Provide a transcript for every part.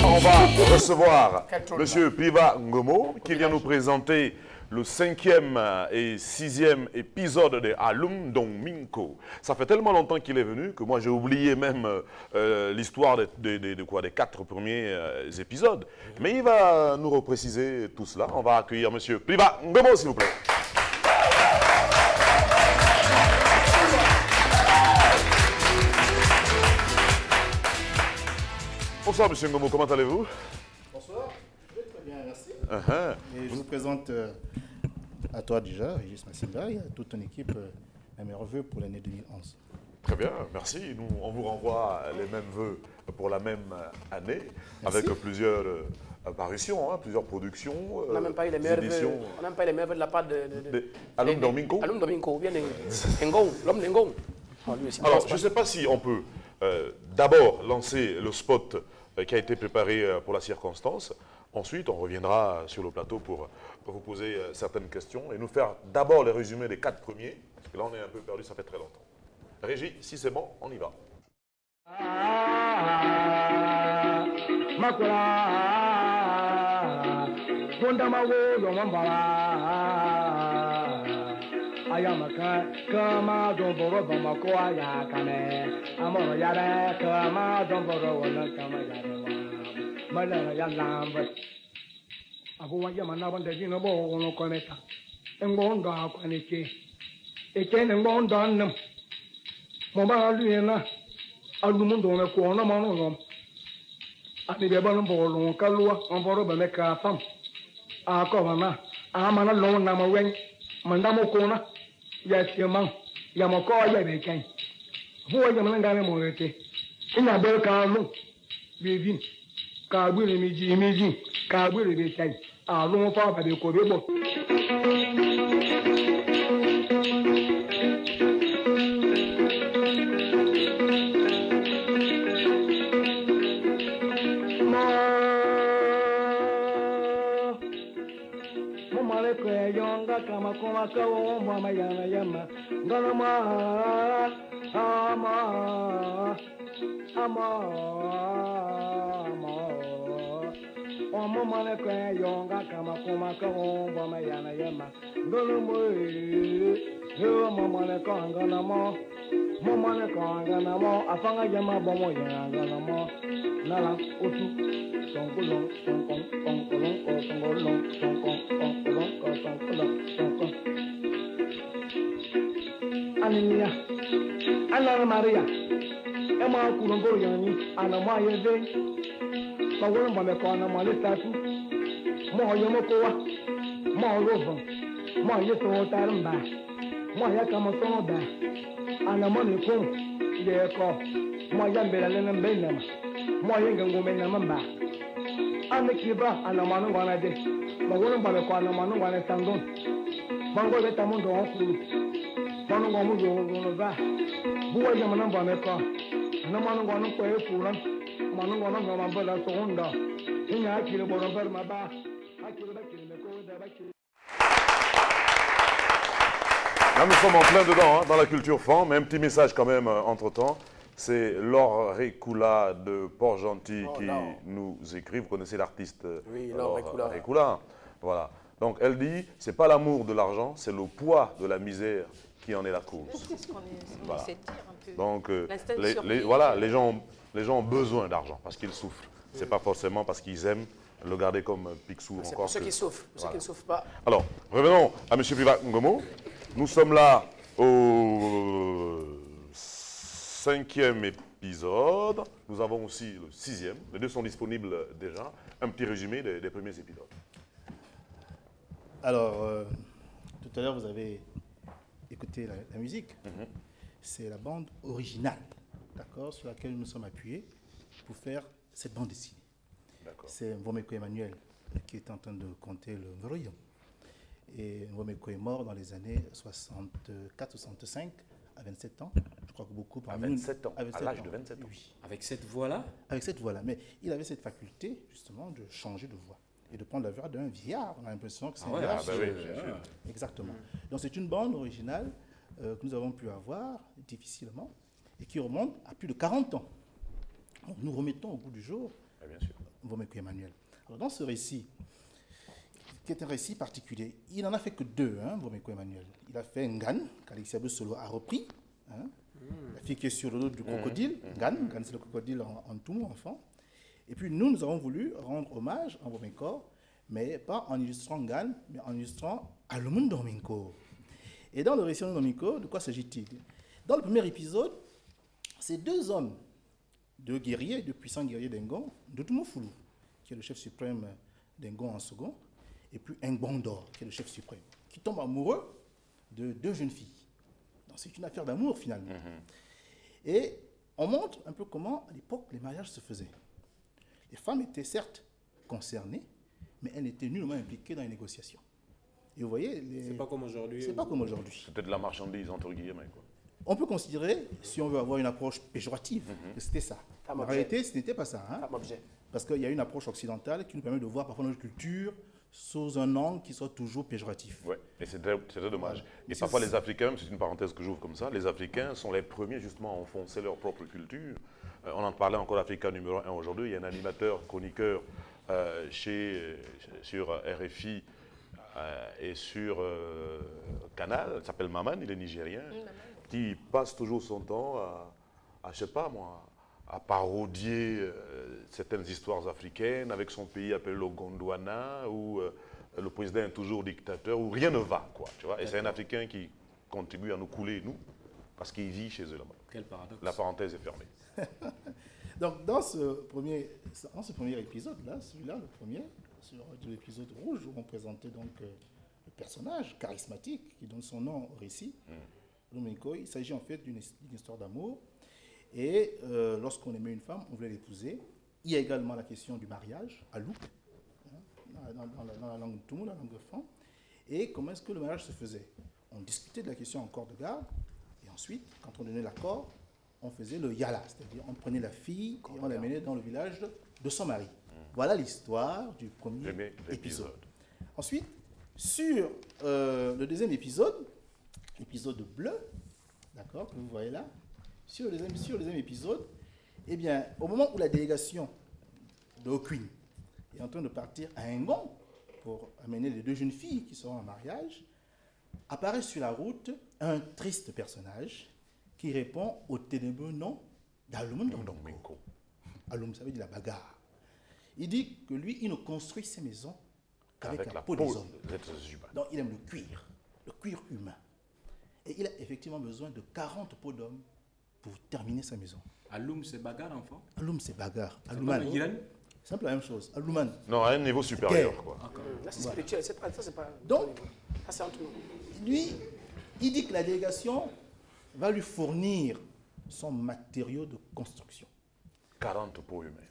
On va recevoir M. Piva Ngomo qui vient nous présenter le 5e et 6e épisode de Alum Dong Minko. Ça fait tellement longtemps qu'il est venu que moi j'ai oublié même l'histoire des 4 premiers épisodes. Mais il va nous repréciser tout cela. On va accueillir M. Piva Ngomo, s'il vous plaît. Bonsoir, M. Ngomo, comment allez-vous? Bonsoir, je vais très bien, merci. Et je vous présente à toi déjà, Régis Massimba, et à toute ton équipe, mes meilleurs vœux pour l'année 2011. Très bien, merci. Nous, on vous renvoie les mêmes vœux pour la même année, avec plusieurs apparitions, plusieurs productions. On n'a même pas eu les meilleurs vœux. On n'a même pas eu les meilleurs vœux de la part de Alum Dong Minko. Alum Dong Minko, bien Ngong, l'homme d'Ngong. Alors, je ne sais pas si on peut d'abord lancer le spot qui a été préparé pour la circonstance. Ensuite, on reviendra sur le plateau pour vous poser certaines questions et nous faire d'abord les résumés des 4 premiers, parce que là, on est un peu perdu, ça fait très longtemps. Régie, si c'est bon, on y va. Ayamaka kama domboro bamako ayakane amoro yare kama domboro wala kama yare malala yalamba abuwa yamana bande jino bo wono koneta engondo akwaneke ekene ngondo annam mo ba luena alumundo me ko na manu no ani be ban bolo kalwa omboro be me ka fam akobana amana lo na mawen mandamo kona ya siamang ya moko ya bekan huwa ya mananga me morete ina be ka lu bevin ka gbere meji ka gbere be tai alu fa ba be ko be bo kama koma kawo mama yana yama ngana ma ama o mama le ko yonga kama koma kawo mama yana yama ngana mo yo mama le ko ngana mo afanga yama bomo yana ngana mo nala otu songolong songkong songkolong songolong songkong songkolong songkolong songkong Aninya Anna Maria Emma Kulongo Yani Anna Maya Day Mawon Mamekona Malistatu Mo Yomokoa Mo Rovo Mo Yeso Taramba Mo Yakamotoda Anna Moniko Yeko Mo Yambela Lenambenama Mo Yango Menamamba Anikiba Anna Manwana De Mawon Mamekona Manwana Tangon Mango Betamundo Okulu Manu Gomu Yoga Buwa Yamanamba Meka Namanu Gonu Puran Manu Gonu Mambala Sonda Ina Akira Boromber Maba Akira Là, nous sommes en plein dedans, dans la culture fan, mais un petit message quand même entre-temps. C'est Laure Récoula de Port-Gentil qui nous écrit. Vous connaissez l'artiste? Oui, Laure Récoula. Voilà. Donc elle dit, c'est pas l'amour de l'argent, c'est le poids de la misère qui en est la cause. C'est ce qu'on voilà. essaie de dire un peu. Donc voilà, les gens ont besoin d'argent parce qu'ils souffrent. C'est pas forcément parce qu'ils aiment le garder comme Picsou. C'est pour ceux qui souffrent, pour ceux qui ne souffrent pas. Alors, revenons à M. Piva Ngomo. Nous sommes là au 5e épisode. Nous avons aussi le 6e. Les deux sont disponibles déjà. Un petit résumé des premiers épisodes. Alors, tout à l'heure, vous avez écouté la musique. C'est la bande originale, d'accord, sur laquelle nous sommes appuyés pour faire cette bande dessinée. C'est Mvomeko Emmanuel qui était en train de compter le Mveroyo. Et Ngomeko est mort dans les années 64-65, à 27 ans. Je crois que beaucoup À parmi nous- 27 ans, à l'âge de 27 ans. Oui, Avec cette voix-là, avec cette voix-là. Mais il avait cette faculté, justement, de changer de voix et de prendre la voix d'un vieillard. On a l'impression que c'est un ouais, vieillard. Ah, bah oui, bien sûr. Exactement. Donc c'est une bande originale que nous avons pu avoir difficilement et qui remonte à plus de 40 ans. Donc, nous remettons au goût du jour Ah, bien sûr. Mvomeko Emmanuel. Alors, dans ce récit, qui est un récit particulier, il n'en a fait que deux, Mvomeko Emmanuel. Il a fait Ngan, qu'Alexia Solo a repris, la fille qui est sur le dos du crocodile, Ngan c'est le crocodile en tout enfant. Et puis nous avons voulu rendre hommage à Mvomeko, mais pas en illustrant Ngan, mais en illustrant Alumund Domingo. Et dans le récit de Domingo, de quoi s'agit-il? Dans le premier épisode, ces deux hommes, deux guerriers, deux puissants guerriers d'Engon, Doutoumoufoulou, qui est le chef suprême d'Engon en second, et puis Ngbondor, qui est le chef suprême, qui tombent amoureux de deux jeunes filles. Donc c'est une affaire d'amour finalement. Et on montre un peu comment à l'époque les mariages se faisaient. Les femmes étaient certes concernées, mais elles n'étaient nullement impliquées dans les négociations. Et vous voyez, c'est pas comme aujourd'hui. c'est pas comme aujourd'hui. C'était de la marchandise, entre guillemets, quoi. On peut considérer, si on veut avoir une approche péjorative, que c'était ça. Femme En objet. réalité, ce n'était pas ça. Femme objet. Parce qu'il y a une approche occidentale qui nous permet de voir parfois notre culture sous un angle qui soit toujours péjoratif. Ouais, et c'est très dommage. Et C'est- parfois, les Africains, c'est une parenthèse que j'ouvre comme ça, les Africains sont les premiers justement à enfoncer leur propre culture. On en parlait encore d'Africa numéro 1 aujourd'hui. Il y a un animateur, chroniqueur sur RFI et sur Canal, il s'appelle Maman, il est nigérien, qui passe toujours son temps à je sais pas moi, à parodier certaines histoires africaines avec son pays appelé le Gondwana, où le président est toujours dictateur, où rien ne va, quoi, tu vois. Et c'est un Africain qui contribue à nous couler, nous, parce qu'il vit chez eux là-bas. Quel paradoxe. La parenthèse est fermée. Donc, dans ce premier épisode-là, celui-là, le premier, sur l'épisode rouge, où on présentait donc le personnage charismatique qui donne son nom au récit, Domingo, il s'agit en fait d'une histoire d'amour. Et lorsqu'on aimait une femme, on voulait l'épouser. Il y a également la question du mariage, à Louk, dans la langue Toumou, la langue Fan. Et comment est-ce que le mariage se faisait? On discutait de la question en corps de garde. Et ensuite, quand on donnait l'accord, on faisait le yala, c'est-à-dire on prenait la fille et on l'amenait dans le village de son mari. Voilà l'histoire du premier épisode. Ensuite, sur le deuxième épisode, l'épisode bleu, d'accord, que vous voyez là, sur le deuxième épisode, eh bien, au moment où la délégation de Okuin est en train de partir à Engon pour amener les deux jeunes filles qui seront en mariage, apparaît sur la route un triste personnage qui répond au ténébreux nom d'Alum Domingo. Alum, ça veut dire la bagarre. Il dit que lui, il ne construit ses maisons qu'avec la peau des hommes. Donc il aime le cuir humain. Et il a effectivement besoin de 40 peaux d'hommes pour terminer sa maison. Alum, c'est bagarre, enfant. Alum, c'est bagarre. C'est Aluman. pas un Iran? C'est un peu la même chose. Aluman. Non, à un niveau supérieur, quoi. Là, c'est spirituel. Ça, c'est pas. Donc, ça, c'est entre nous. lui, il dit que la délégation va lui fournir son matériau de construction. 40 peaux humains.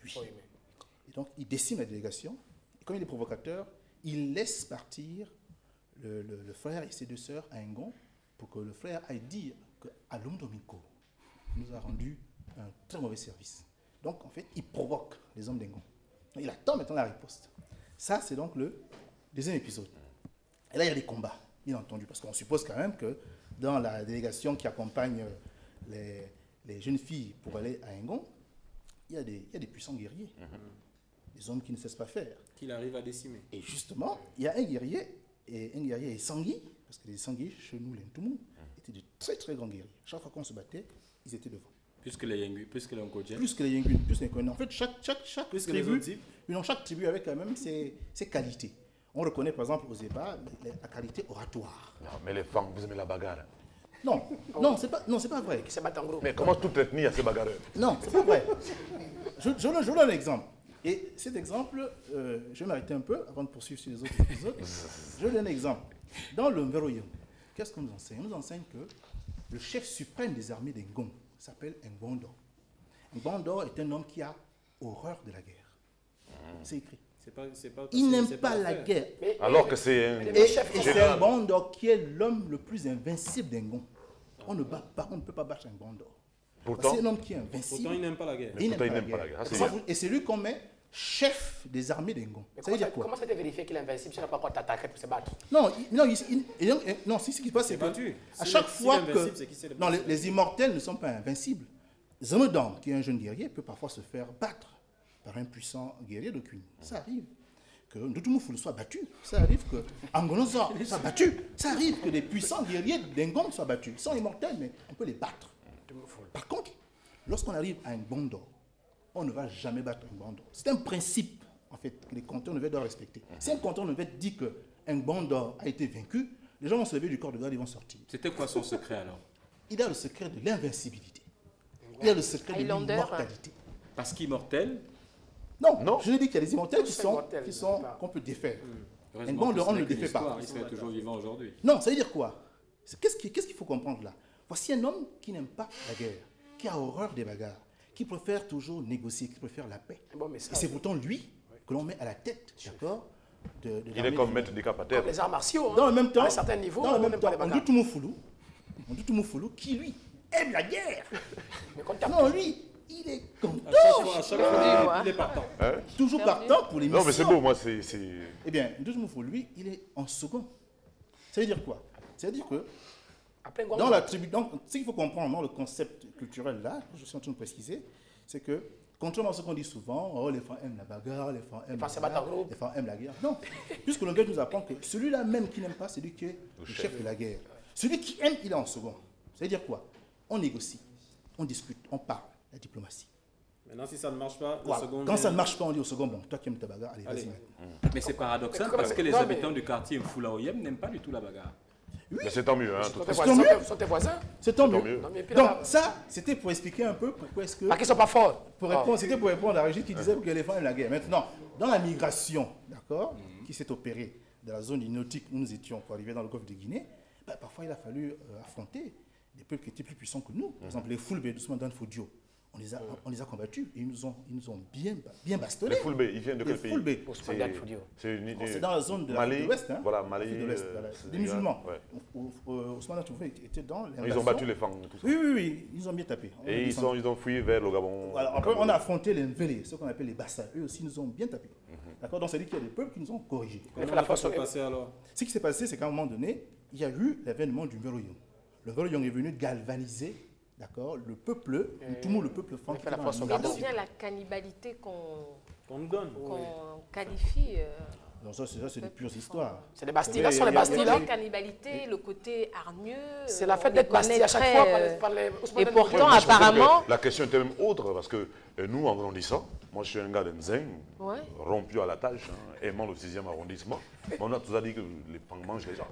Et donc, il décime la délégation. Et comme il est provocateur, il laisse partir le frère et ses deux sœurs à Engon pour que le frère aille dire que Alum Domingo nous a rendu un très mauvais service. Donc, en fait, il provoque les hommes d'Engon. Il attend maintenant la riposte. Ça, c'est donc le deuxième épisode. Et là, il y a des combats, bien entendu, parce qu'on suppose quand même que dans la délégation qui accompagne les jeunes filles pour aller à Engon, il y a des puissants guerriers, des hommes qui ne cessent pas faire. Qu'il arrive à décimer. Et justement, il y a un guerrier est Sangui, parce que les Sangui, chez nous, les Ntoumou, étaient de très très grands guerriers. Chaque fois qu'on se battait, ils étaient devant. Plus que les Yengu, plus que les Nkodje. Plus que les Yengun, plus que les Nkodje. En fait, chaque Plus que les tribu, autres types. chaque tribu avait quand même ses qualités. On reconnaît par exemple aux Zéba la qualité oratoire. Non, mais les femmes, vous aimez la bagarre. Non, c'est pas vrai. Qui se battent en groupe. Mais comment toute ethnie a ces bagarreurs? Non, c'est pas vrai. Je donne un exemple. Et cet exemple, je vais m'arrêter un peu avant de poursuivre sur les autres épisodes. Je donne un exemple. Dans le Mveroyo, qu'est-ce qu'on nous enseigne? On nous enseigne que le chef suprême des armées d'Engon s'appelle Ngbondor. Ngbondor est un homme qui a horreur de la guerre. C'est écrit. Il n'aime pas la guerre. Alors que c'est un... Et c'est un Gondor qui est l'homme le plus invincible d'un Gon. On ne bat pas, on ne peut pas battre un Gondor. Pourtant, c'est un homme qui est invincible. Pourtant, il n'aime pas la guerre. Il n'aime pas la guerre. Et c'est lui qu'on met chef des armées des Gon. Ça veut dire quoi? Comment ça t'est vérifié qu'il est invincible s'il n'a pas encore t'attaquer pour se battre? Non, ce qui se passe, c'est que à chaque fois que... Non, les immortels ne sont pas invincibles. Zomodon, qui est un jeune guerrier, peut parfois se faire battre par un puissant guerrier de Queen. Ça arrive que Ndoutoumoufoulou soit battu. Ça arrive que Angonozor soit battu. Ça arrive que des puissants guerriers d'Engon soient battus. Ils sont immortels, mais on peut les battre. Par contre, lorsqu'on arrive à un Gondor, on ne va jamais battre un Gondor. C'est un principe, en fait, que les compteurs ne doivent respecter. Si un compteur ne dit qu'un Gondor a été vaincu, les gens vont se lever du corps de garde et vont sortir. C'était quoi son secret alors? Il a le secret de l'invincibilité. Il a le secret de l'immortalité. Parce qu'immortel? Non, je l'ai dit qu'il y a des immortels qu'on peut défaire. Un Gondor, on ne le défait pas. Il serait toujours vivant aujourd'hui. Non, ça veut dire quoi? Qu'est-ce qu'il faut comprendre là? Voici un homme qui n'aime pas la guerre, qui a horreur des bagarres, qui préfère toujours négocier, qui préfère la paix. Et c'est pourtant lui que l'on met à la tête, d'accord? Il est comme maître décapitaire. Les arts martiaux, dans le même temps, à un certain niveau, on Ndoutoumoufoulou, qui lui aime la guerre. Non, lui, il est content. À chaque fois, il est partant. Toujours partant pour les missions. Non, mais c'est beau, moi, c'est... Eh bien, Ndoutoumoufoulou, lui, il est en second. Ça veut dire quoi? Ça veut dire que dans la tribu, donc, ce qu'il faut comprendre dans le concept culturel là, que je suis en train de préciser, c'est que, contrairement à ce qu'on dit souvent, oh, les femmes aiment la bagarre, les femmes aiment la guerre. Non, puisque le gars nous apprend que celui-là même qui n'aime pas, c'est lui qui est le chef de la guerre. Celui qui aime, il est en second. Ça veut dire quoi? On négocie, on discute, on parle, la diplomatie. Maintenant, si ça ne marche pas, voilà. Quand ça ne marche pas, on dit au second, bon, toi qui aimes ta bagarre, allez. Vas-y. Mais c'est paradoxal parce que les habitants du quartier Mfoulaoyem n'aiment pas du tout la bagarre. Oui. Mais c'est tant mieux. Hein, sont tes voisins. C'est tant mieux. Donc ça, c'était pour expliquer un peu pourquoi est-ce que... Parce qu'ils ne sont pas forts. C'était pour répondre à Régis qui disait que les femmes aiment la guerre. Maintenant, dans la migration, d'accord, qui s'est opérée dans la zone nautique où nous étions pour arriver dans le golfe de Guinée, parfois il a fallu affronter des peuples qui étaient plus puissants que nous. Par exemple, les Fulbe, doucement dans Fodio. On les a combattus et ils nous ont bien bastonné. Les Fulbe, ils viennent de quel pays? C'est dans la zone de l'Ouest. Hein, voilà, Mali. Des musulmans. Ousmane Toufoulou était dans l'invasion. Ils ont battu les Fangs. Oui, ils ont bien tapé. Et ils ont fui vers le Gabon. Voilà, après, on a affronté les Mvélé, ceux qu'on appelle les Bassa. Eux aussi nous ont bien tapé. D'accord? Donc, c'est-à-dire qu'il y a des peuples qui nous ont corrigés. Ce qui s'est passé, c'est qu'à un moment donné, il y a eu l'avènement du Mveroyong. Le Mveroyong est venu galvaniser, d'accord, le peuple, le peuple franc. Et d'où vient la cannibalité qu'on qualifie Donc ça, c'est des pures histoires. C'est des Bastilles, là, sont les Bastilles. La cannibalité, le côté hargneux. C'est la fête d'être Bastille à chaque fois par les... Et pourtant, apparemment... La question était même autre, parce que nous, en grandissant, moi je suis un gars de Nzeng, rompu à la tâche, aimant le 6e arrondissement. On a toujours dit que les Fangs mangent les gens.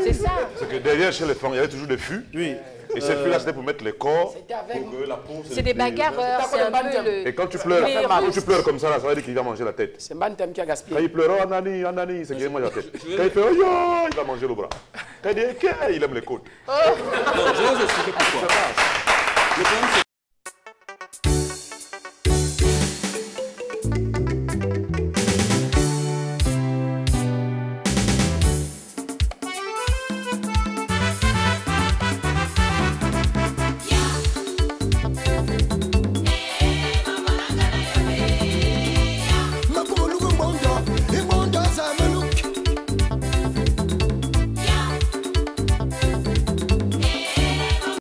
C'est ça. C'est que derrière, chez les Fangs, il y avait toujours des fûts. Oui. Et ces fûts-là, c'était pour mettre les corps, pour que la peau... C'est des bagarreurs, c'est un peu le... Et quand tu pleures comme ça, là, ça veut dire qu'il va manger la tête. C'est Bantem qui a gaspillé. Quand il pleure, oh Anani, c'est qu'il mange la tête. Quand il fait, oh yo, il va manger le bras. Quand il dit, il aime les côtes. Non, je vais vous expliquer pourquoi.